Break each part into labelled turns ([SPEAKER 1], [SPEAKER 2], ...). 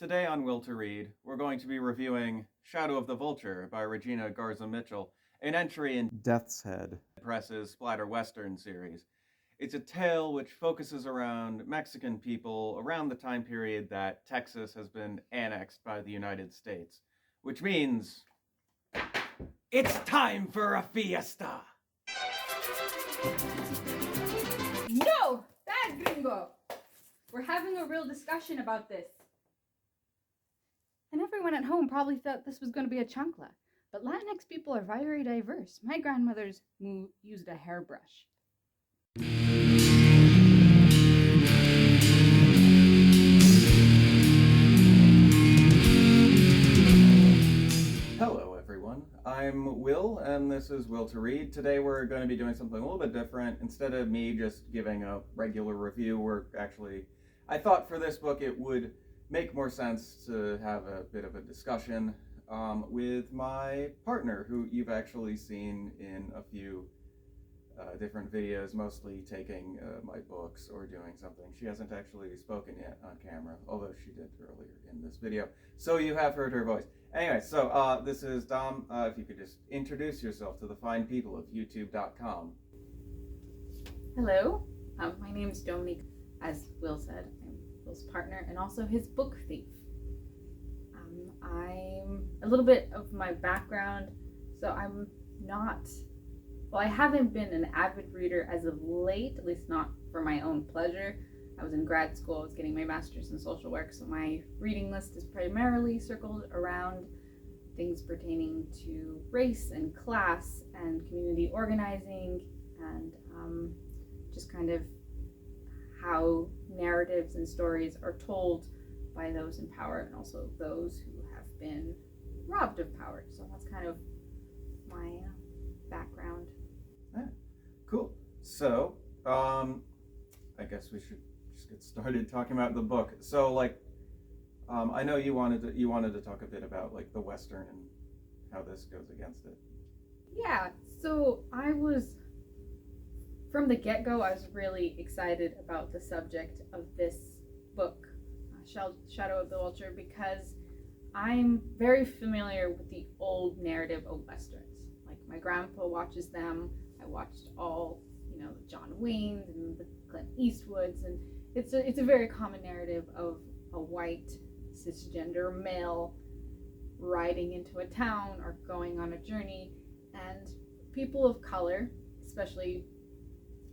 [SPEAKER 1] Today on Will to Read, we're going to be reviewing Shadow of the Vulture by Regina Garza Mitchell, an entry in Death's Head Press's Splatter Western series. It's a tale which focuses around Mexican people around the time period that Texas has been annexed by the United States, which means it's time for a fiesta!
[SPEAKER 2] No! Bad gringo! We're having a real discussion about this. And everyone at home probably thought this was going to be a chancla. But Latinx people are very diverse. My grandmother's used a hairbrush.
[SPEAKER 1] Hello everyone, I'm Will, and this is Will to Read. Today we're going to be doing something a little bit different. Instead of me just giving a regular review, I thought for this book it would make more sense to have a bit of a discussion with my partner, who you've actually seen in a few different videos, mostly taking my books or doing something. She hasn't actually spoken yet on camera, although she did earlier in this video, so you have heard her voice. Anyway, so this is Dom. If you could just introduce yourself to the fine people of youtube.com.
[SPEAKER 2] Hello, my name is Dominique. As Will said, I'm Will's partner and also his book thief. I'm a little bit of my background, so I haven't been an avid reader as of late, at least not for my own pleasure. I was in grad school, I was getting my master's in social work, so my reading list is primarily circled around things pertaining to race and class and community organizing and just kind of how narratives and stories are told by those in power and also those who have been robbed of power. So that's kind of my background.
[SPEAKER 1] Yeah, cool. So, I guess we should just get started talking about the book. So, I know you wanted to talk a bit about the Western and how this goes against it.
[SPEAKER 2] Yeah. So from the get-go, I was really excited about the subject of this book, Shadow of the Vulture, because I'm very familiar with the old narrative of Westerns. Like, my grandpa watches them. I watched all, the John Waynes and the Clint Eastwoods, and it's a very common narrative of a white cisgender male riding into a town or going on a journey, and people of color, especially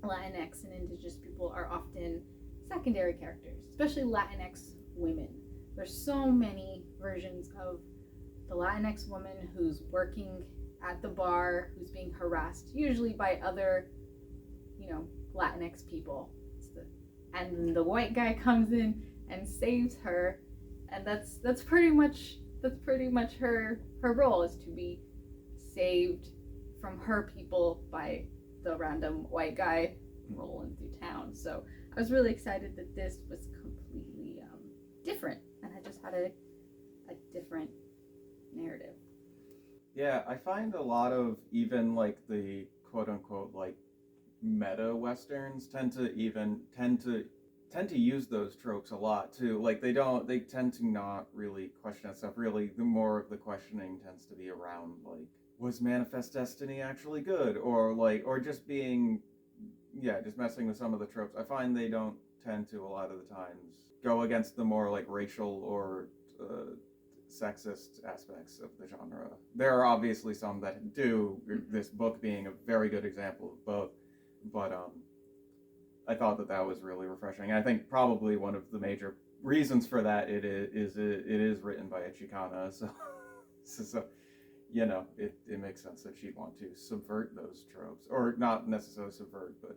[SPEAKER 2] Latinx and indigenous people, are often secondary characters, especially Latinx women. There's so many versions of the Latinx woman who's working at the bar, who's being harassed, usually by other, Latinx people. And the white guy comes in and saves her, and that's pretty much her role, is to be saved from her people by the random white guy rolling through town. So I was really excited that this was completely different, and I just had a different narrative.
[SPEAKER 1] Yeah, I find a lot of even the quote unquote meta westerns tend to use those tropes a lot too. They tend to not really question that stuff. Really, the more of the questioning tends to be around was Manifest Destiny actually good, or just being just messing with some of the tropes. I find they don't tend to a lot of the times go against the more racial or sexist aspects of the genre. There are obviously some that do, this book being a very good example of both, but I thought that was really refreshing. I think probably one of the major reasons for that it is written by a Chicana, so it makes sense that she'd want to subvert those tropes, or not necessarily subvert, but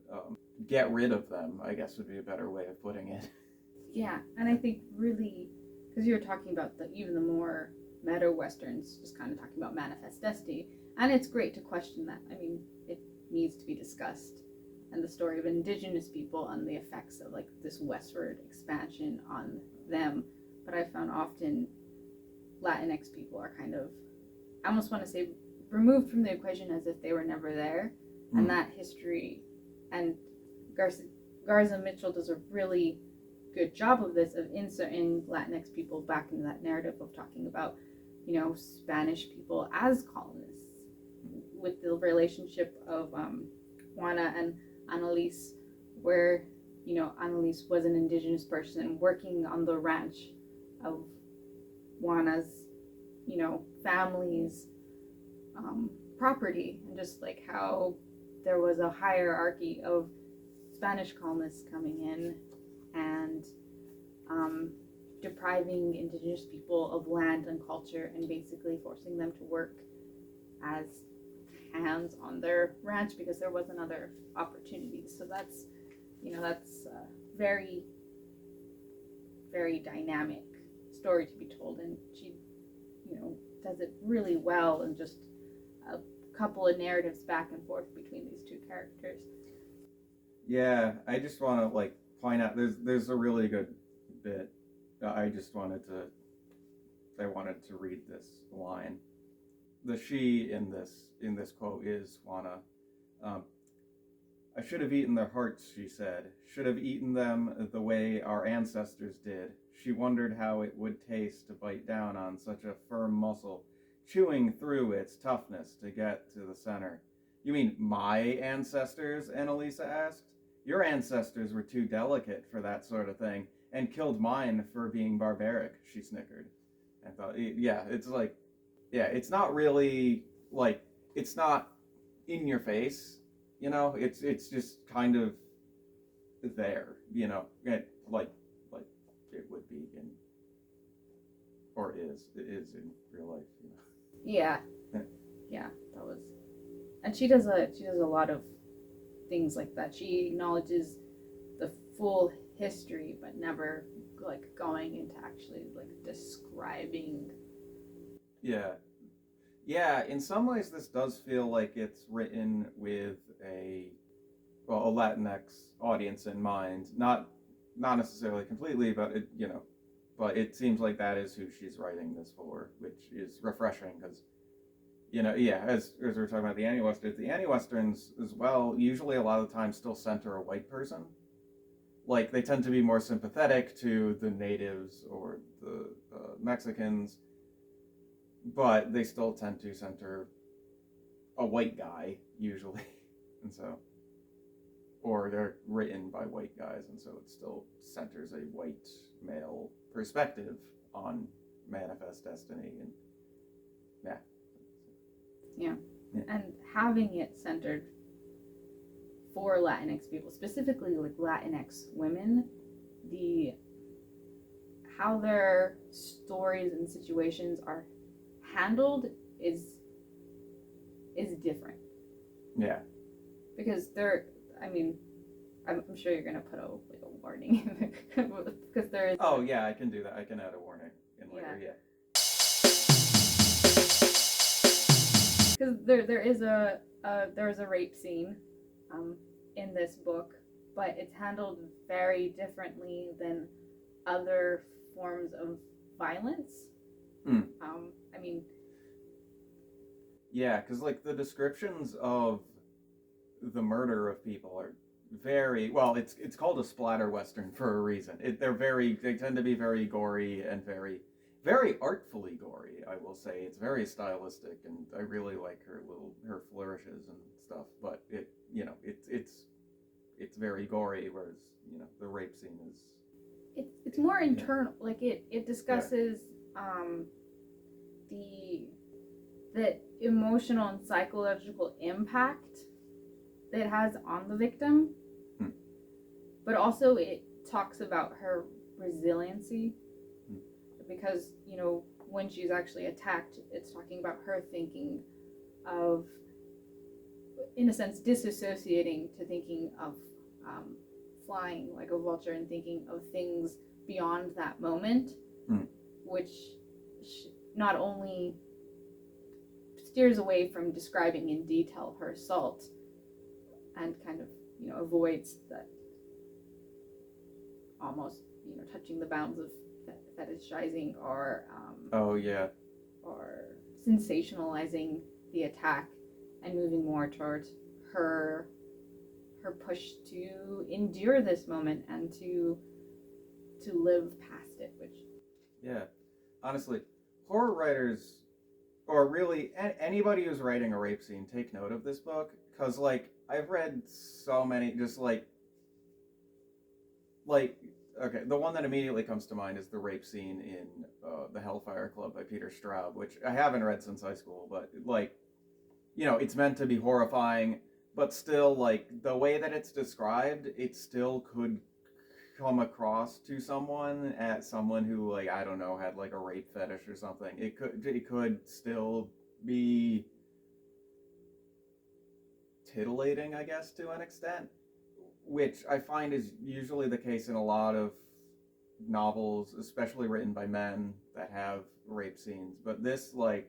[SPEAKER 1] get rid of them, I guess would be a better way of putting it.
[SPEAKER 2] Yeah, and I think really, because you were talking about even the more meta westerns, just kind of talking about Manifest Destiny, and it's great to question that. I mean, it needs to be discussed, and the story of indigenous people and the effects of this westward expansion on them. But I found often Latinx people are kind of, I almost want to say, removed from the equation as if they were never there. And that history, and Garza Mitchell does a really good job of this, of inserting Latinx people back into that narrative of talking about, Spanish people as colonists, with the relationship of Juana and Annalise, where Annalise was an indigenous person working on the ranch of Juana's family's property, and just like how there was a hierarchy of Spanish colonists coming in and depriving indigenous people of land and culture, and basically forcing them to work as hands on their ranch because there wasn't other opportunities. So that's very, very dynamic story to be told, and she does it really well, and just a couple of narratives back and forth between these two characters.
[SPEAKER 1] Yeah, I just want to like point out there's a really good bit. I wanted to read this line. The she in this quote is Juana. I should have eaten their hearts, she said. Should have eaten them the way our ancestors did. She wondered how it would taste to bite down on such a firm muscle, chewing through its toughness to get to the center. You mean my ancestors? Annalisa asked. Your ancestors were too delicate for that sort of thing, and killed mine for being barbaric, she snickered. I thought, yeah, it's like, yeah, it's not really, like, it's not in your face, it's just kind of there, like it would be in, or it is in real life,
[SPEAKER 2] Yeah, that was, and she does a lot of things like that. She acknowledges the full history, but never like going into actually like describing.
[SPEAKER 1] Yeah, in some ways this does feel like it's written with a Latinx audience in mind. Not necessarily completely, but but it seems like that is who she's writing this for, which is refreshing because, as we're talking about the anti-Westerns as well, usually a lot of the time still center a white person. Like, they tend to be more sympathetic to the natives or the Mexicans, but they still tend to center a white guy, usually. And so, or they're written by white guys, and so it still centers a white male perspective on Manifest Destiny. And
[SPEAKER 2] yeah. And having it centered for Latinx people, specifically like Latinx women, how their stories and situations are handled is different.
[SPEAKER 1] Yeah.
[SPEAKER 2] Because I'm sure you're gonna put a warning in there because there is.
[SPEAKER 1] Oh yeah, I can do that. I can add a warning in later. Yeah.
[SPEAKER 2] Because there is a rape scene in this book, but it's handled very differently than other forms of violence.
[SPEAKER 1] Yeah, because like the descriptions of the murder of people are very well. It's called a splatter western for a reason. They tend to be very gory and very, very artfully gory. I will say it's very stylistic, and I really like her flourishes and stuff. But it's very gory, whereas the rape scene is.
[SPEAKER 2] It's more internal. Like it discusses the emotional and psychological impact that it has on the victim, but also it talks about her resiliency, because when she's actually attacked, it's talking about her thinking of, in a sense, disassociating to thinking of flying like a vulture and thinking of things beyond that moment, which not only steers away from describing in detail her assault and kind of avoids that almost touching the bounds of fetishizing or or sensationalizing the attack, and moving more towards her push to endure this moment and to to live past it, which
[SPEAKER 1] Yeah, honestly, horror writers, or really anybody who's writing a rape scene, take note of this book, because like I've read so many, just like okay, the one that immediately comes to mind is the rape scene in the Hellfire Club by Peter Straub, which I haven't read since high school, but like it's meant to be horrifying, but still, like the way that it's described, it still could come across to someone as someone who, like, I don't know, had like a rape fetish or something. It could still be titillating, I guess, to an extent, which I find is usually the case in a lot of novels, especially written by men that have rape scenes. But this, like,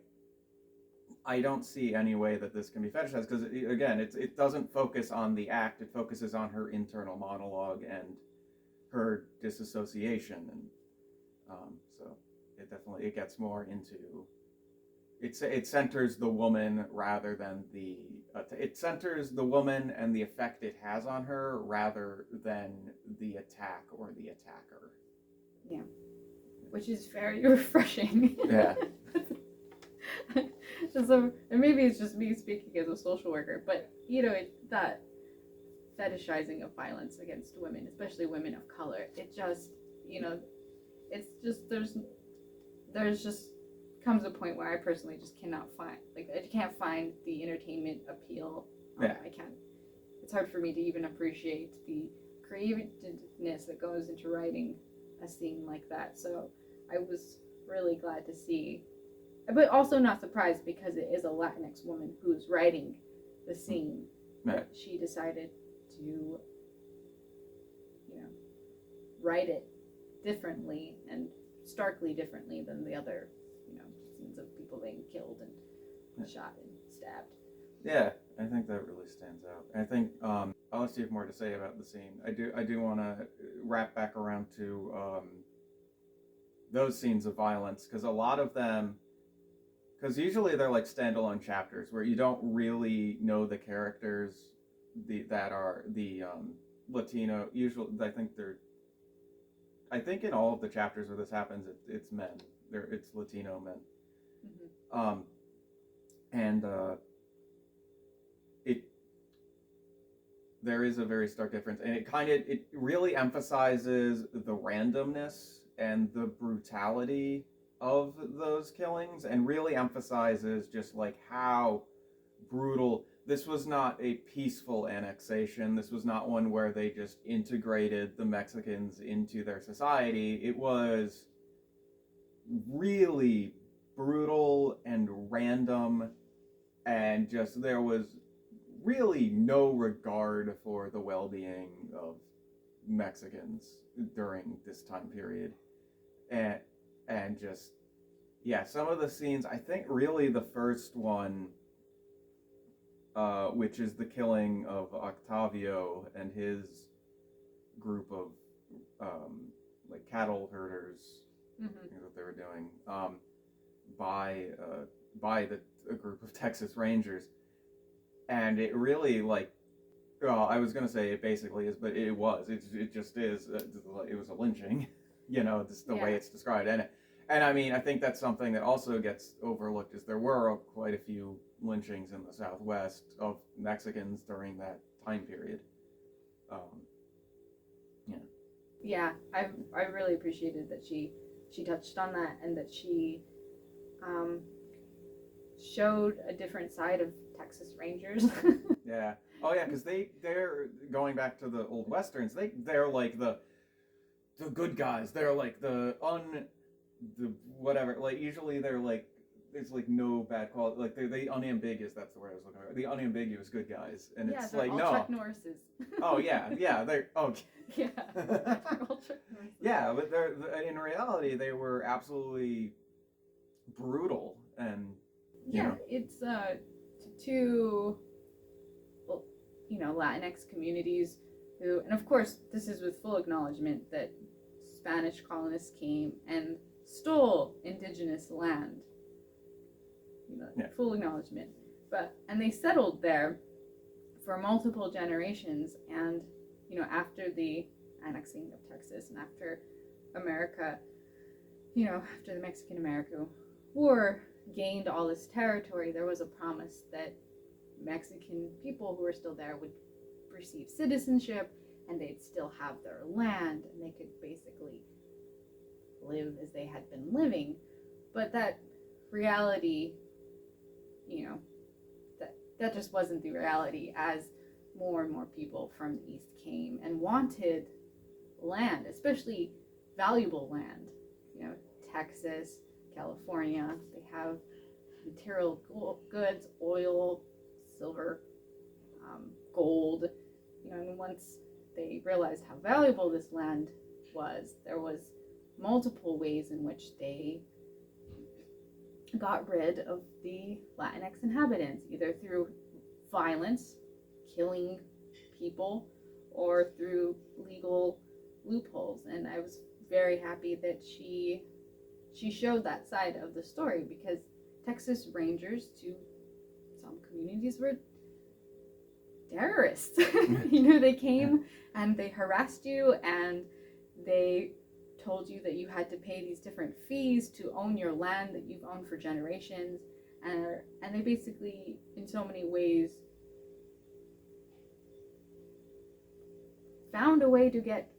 [SPEAKER 1] I don't see any way that this can be fetishized, because again, it doesn't focus on the act; it focuses on her internal monologue and her disassociation, and so it gets more into it centers the woman rather than it centers the woman and the effect it has on her rather than the attack or the attacker.
[SPEAKER 2] Yeah, which is very refreshing.
[SPEAKER 1] Yeah.
[SPEAKER 2] So, and maybe it's just me speaking as a social worker, but that fetishizing of violence against women, especially women of color, it just, it's just there's just comes a point where I personally just cannot find, like, I can't find the entertainment appeal.
[SPEAKER 1] Yeah.
[SPEAKER 2] I can't. It's hard for me to even appreciate the creativeness that goes into writing a scene like that. So I was really glad to see, but also not surprised, because it is a Latinx woman who's writing the scene.
[SPEAKER 1] Yeah.
[SPEAKER 2] But she decided to, write it differently and starkly differently than the other, scenes of people being killed and shot and stabbed.
[SPEAKER 1] Yeah, I think that really stands out. I think unless you have more to say about the scene, I do want to wrap back around to those scenes of violence, because a lot of them, because usually they're like standalone chapters where you don't really know the characters that are the Latino. Usually, I think in all of the chapters where this happens, it's men. It's Latino men. Mm-hmm. And there is a very stark difference, and it really emphasizes the randomness and the brutality of those killings, and really emphasizes just like how brutal. This was not a peaceful annexation. This was not one where they just integrated the Mexicans into their society. It was really brutal and random, and just there was really no regard for the well-being of Mexicans during this time period. And just, yeah, some of the scenes, I think really the first one, which is the killing of Octavio and his group of like cattle herders, mm-hmm. What they were doing, by a group of Texas Rangers. And it really, like, well, I was going to say it basically is, but it just is, it was a lynching, just the way it's described. And I mean, I think that's something that also gets overlooked, is there were quite a few lynchings in the Southwest of Mexicans during that time period.
[SPEAKER 2] Yeah, I really appreciated that she touched on that, and that she showed a different side of Texas Rangers.
[SPEAKER 1] Yeah. Oh yeah, because they're going back to the old westerns. They're like the good guys. They're like the whatever. Like usually they're like, there's like no bad quality. Like they're the unambiguous. That's the word I was looking for. The unambiguous good guys, and it's like
[SPEAKER 2] all
[SPEAKER 1] no.
[SPEAKER 2] Chuck Norrises.
[SPEAKER 1] Oh yeah. They're
[SPEAKER 2] Yeah. They're all Chuck Norrises.
[SPEAKER 1] Yeah, but in reality they were absolutely brutal, and
[SPEAKER 2] it's to Latinx communities who, and of course this is with full acknowledgement that Spanish colonists came and stole indigenous land, full acknowledgement, and they settled there for multiple generations, and after the annexing of Texas and after America, after the Mexican-American War gained all this territory, there was a promise that Mexican people who were still there would receive citizenship, and they'd still have their land, and they could basically live as they had been living. But that reality, that just wasn't the reality, as more and more people from the East came and wanted land, especially valuable land. Texas, California, they have material goods, oil, silver, gold. And once they realized how valuable this land was, there was multiple ways in which they got rid of the Latinx inhabitants, either through violence, killing people, or through legal loopholes. And I was very happy that she showed that side of the story, because Texas Rangers to some communities were terrorists. They came and they harassed you, and they told you that you had to pay these different fees to own your land that you've owned for generations, and they basically, in so many ways, found a way to get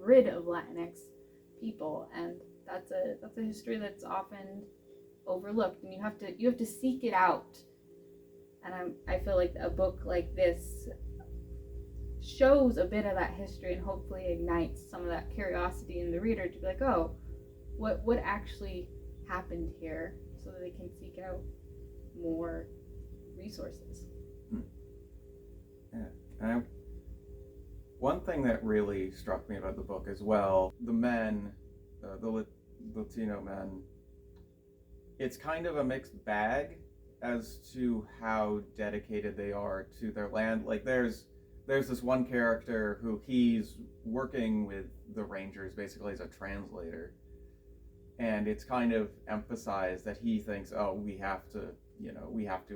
[SPEAKER 2] rid of Latinx people. And that's a history that's often overlooked, and you have to seek it out. And I feel like a book like this shows a bit of that history, and hopefully ignites some of that curiosity in the reader to be like, oh, what actually happened here, so that they can seek out more resources.
[SPEAKER 1] Yeah. One thing that really struck me about the book as well, the men, the Latino men, it's kind of a mixed bag as to how dedicated they are to their land. Like there's this one character who he's working with the Rangers basically as a translator, and it's kind of emphasized that he thinks, oh, we have to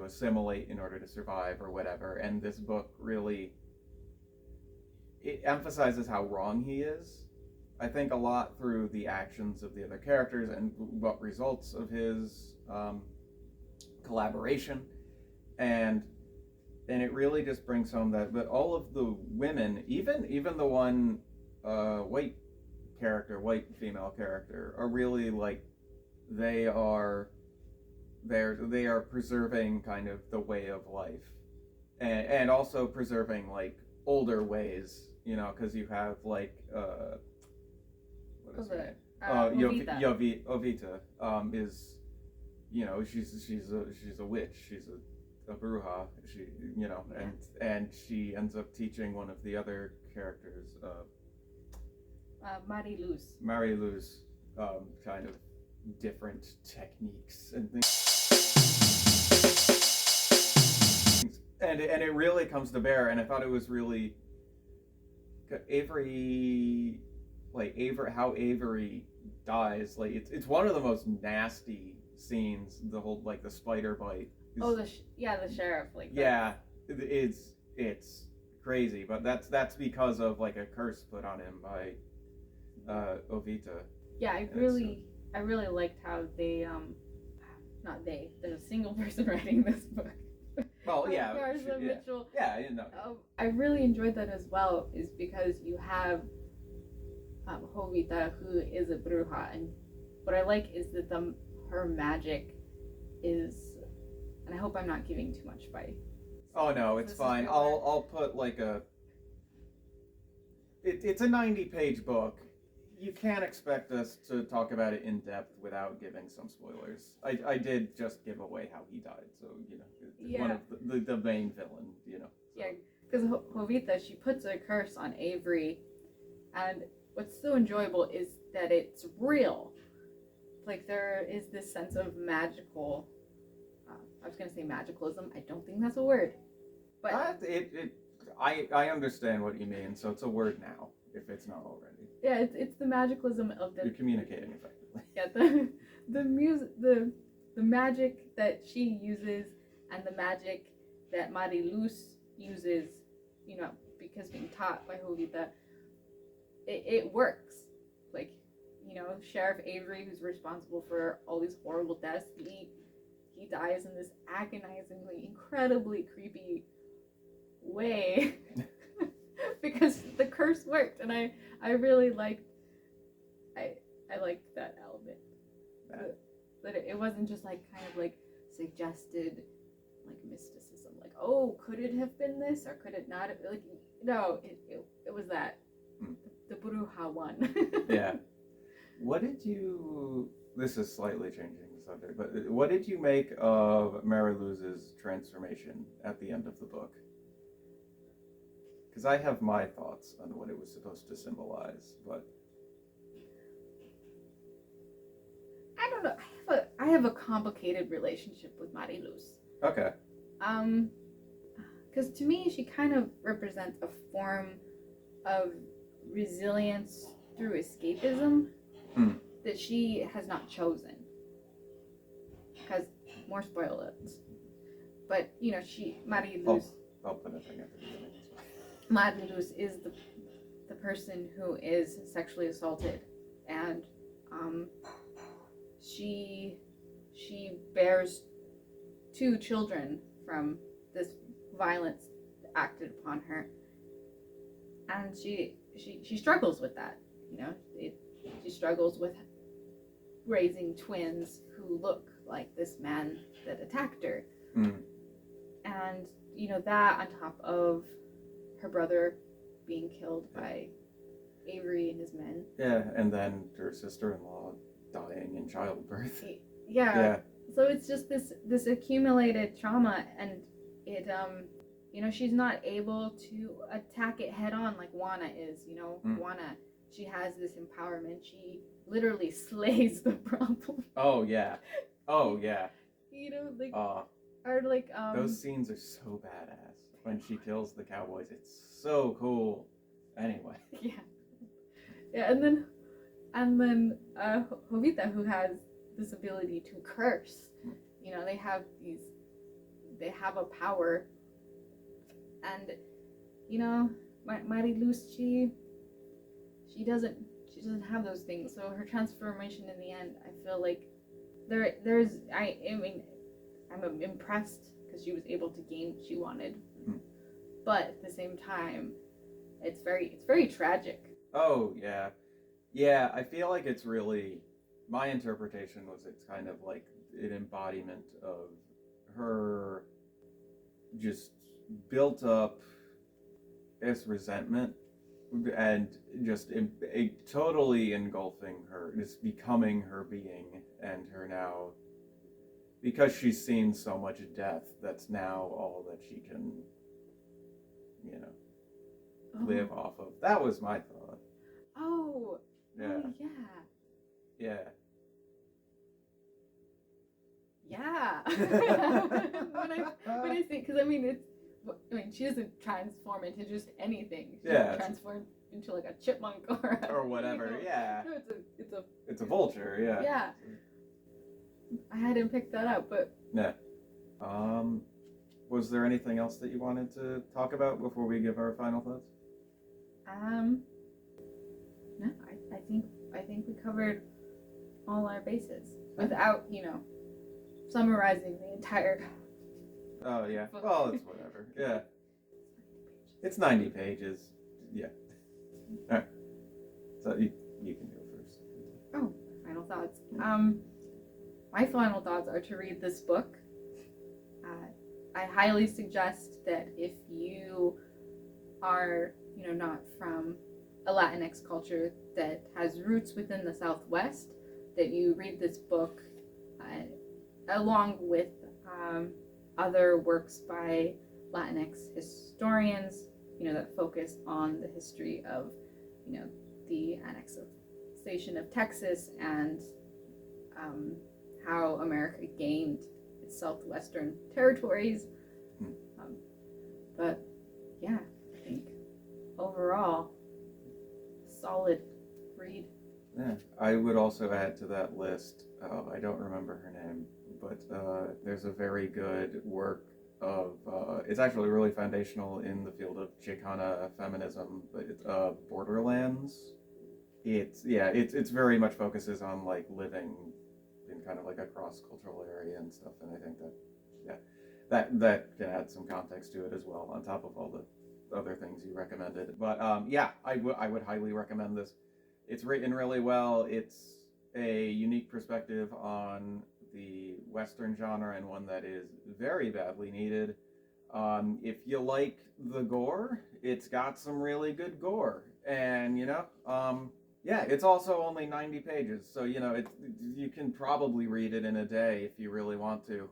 [SPEAKER 1] assimilate in order to survive or whatever. And this book really, it emphasizes how wrong he is, I think, a lot through the actions of the other characters and what results of his collaboration. And it really just brings home that all of the women, even the one white female character, are really like, they are preserving kind of the way of life, and also preserving like older ways, because you have like what is her name? Jovita is, she's a witch, she's a bruja, and she ends up teaching one of the other characters, Marie-Lou's kind of different techniques and things. And it really comes to bear, and I thought it was really how Avery dies. Like it's one of the most nasty scenes. The whole like the spider bite.
[SPEAKER 2] The sheriff. Like
[SPEAKER 1] yeah, it's crazy, but that's because of like a curse put on him by Ovita.
[SPEAKER 2] Yeah, I really liked how they there's a single person writing this book.
[SPEAKER 1] Well, yeah,
[SPEAKER 2] Garza Mitchell.
[SPEAKER 1] Yeah,
[SPEAKER 2] I really enjoyed that as well, is because you have Jovita, who is a bruja, and what I like is that her magic is, and I hope I'm not giving too much by.
[SPEAKER 1] Oh no, it's fine. I'll put like it's a 90-page book. You can't expect us to talk about it in depth without giving some spoilers. I did just give away how he died, so one of the main villain, So.
[SPEAKER 2] Yeah, because Jovita, she puts a curse on Avery, and what's so enjoyable is that it's real. Like there is this sense of magical. I was gonna say magicalism. I don't think that's a word, but
[SPEAKER 1] I understand what you mean. So it's a word now, if it's not already.
[SPEAKER 2] Yeah, it's the magicalism of the.
[SPEAKER 1] You're communicating effectively.
[SPEAKER 2] Yeah, the music, the magic that she uses, and the magic that Marie-Luz uses, because being taught by Jovita, it works. Like Sheriff Avery, who's responsible for all these horrible deaths, he dies in this agonizingly, incredibly creepy way because the curse worked, and I really liked I liked that element. That it wasn't just like kind of like suggested like mysticism, like, oh, could it have been this or could it not have, like, no, it was that the Bruja one.
[SPEAKER 1] Yeah. What did you, this is slightly changing the subject, but what did you make of Mary Lou's transformation at the end of the book? Because I have my thoughts on what it was supposed to symbolize, but
[SPEAKER 2] I don't know. I have a complicated relationship with Mary Luz.
[SPEAKER 1] okay.
[SPEAKER 2] Because to me, she kind of represents a form of resilience through escapism that she has not chosen. Because, more spoilers. But, Mary Luz...
[SPEAKER 1] I'll put a thing at the beginning.
[SPEAKER 2] Mary Luz is the person who is sexually assaulted. And, she bears 2 children from this violence acted upon her, and she struggles with that. She struggles with raising twins who look like this man that attacked her, and that on top of her brother being killed by Avery and his men.
[SPEAKER 1] Yeah, and then her sister-in-law dying in childbirth.
[SPEAKER 2] Yeah. So it's just this accumulated trauma, and it she's not able to attack it head on like Juana is. Juana, she has this empowerment. She literally slays the problem.
[SPEAKER 1] Oh yeah.
[SPEAKER 2] Those
[SPEAKER 1] scenes are so badass when she kills the cowboys. It's so cool. Anyway.
[SPEAKER 2] Yeah, and then Jovita, who has this ability to curse. They have a power, and Mary Luz, she doesn't have those things. So her transformation in the end, I feel like I'm impressed because she was able to gain what she wanted, but at the same time, it's very tragic.
[SPEAKER 1] Oh yeah. I feel like it's really, my interpretation was it's kind of like an embodiment of her just built up as resentment and just totally engulfing her, just becoming her being, and her now, because she's seen so much death, that's now all that she can, live off of. That was my thought.
[SPEAKER 2] Oh.
[SPEAKER 1] Yeah.
[SPEAKER 2] Oh, yeah.
[SPEAKER 1] Yeah.
[SPEAKER 2] Yeah. when I say, because she doesn't transform into just anything. She transforms into like a chipmunk
[SPEAKER 1] or whatever. Yeah.
[SPEAKER 2] No,
[SPEAKER 1] it's a vulture. Yeah.
[SPEAKER 2] Yeah. I hadn't picked that up, but
[SPEAKER 1] yeah. Was there anything else that you wanted to talk about before we give our final thoughts?
[SPEAKER 2] No, I think we covered all our bases without, summarizing the entire.
[SPEAKER 1] Oh yeah. Well, it's whatever. Yeah. It's 90 pages. Yeah. All right. So you can go first.
[SPEAKER 2] Oh, final thoughts. My final thoughts are to read this book. I highly suggest that if you are, not from a Latinx culture that has roots within the Southwest, that you read this book along with other works by Latinx historians, that focus on the history of, the annexation of Texas and how America gained its southwestern territories. But yeah, I think overall, solid read.
[SPEAKER 1] Yeah, I would also add to that list, I don't remember her name, but there's a very good work of, it's actually really foundational in the field of Chicana feminism, but it's Borderlands. it's very much focuses on like living in kind of like a cross-cultural area and stuff, and I think that yeah, that can add some context to it as well, on top of all the other things you recommended. But yeah, I would highly recommend this. It's written really well. It's a unique perspective on the Western genre, and one that is very badly needed. If you like the gore, it's got some really good gore, and yeah, it's also only 90 pages, so you can probably read it in a day if you really want to.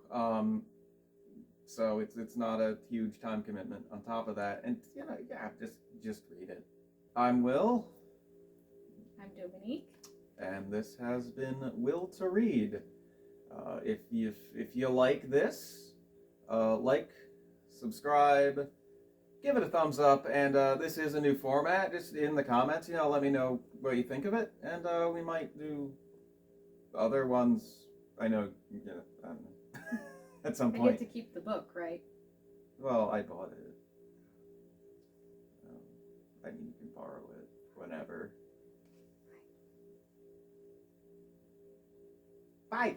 [SPEAKER 1] So it's not a huge time commitment on top of that, and yeah, just read it. I'm Will.
[SPEAKER 2] I'm Dominique.
[SPEAKER 1] And this has been Will to Read. If you like this, like, subscribe, give it a thumbs up, and this is a new format. Just in the comments, let me know what you think of it, and we might do other ones. I know, I don't know, at some
[SPEAKER 2] I
[SPEAKER 1] point.
[SPEAKER 2] get to keep the book, right?
[SPEAKER 1] Well, I bought it. I mean, you can borrow it whenever. Bye.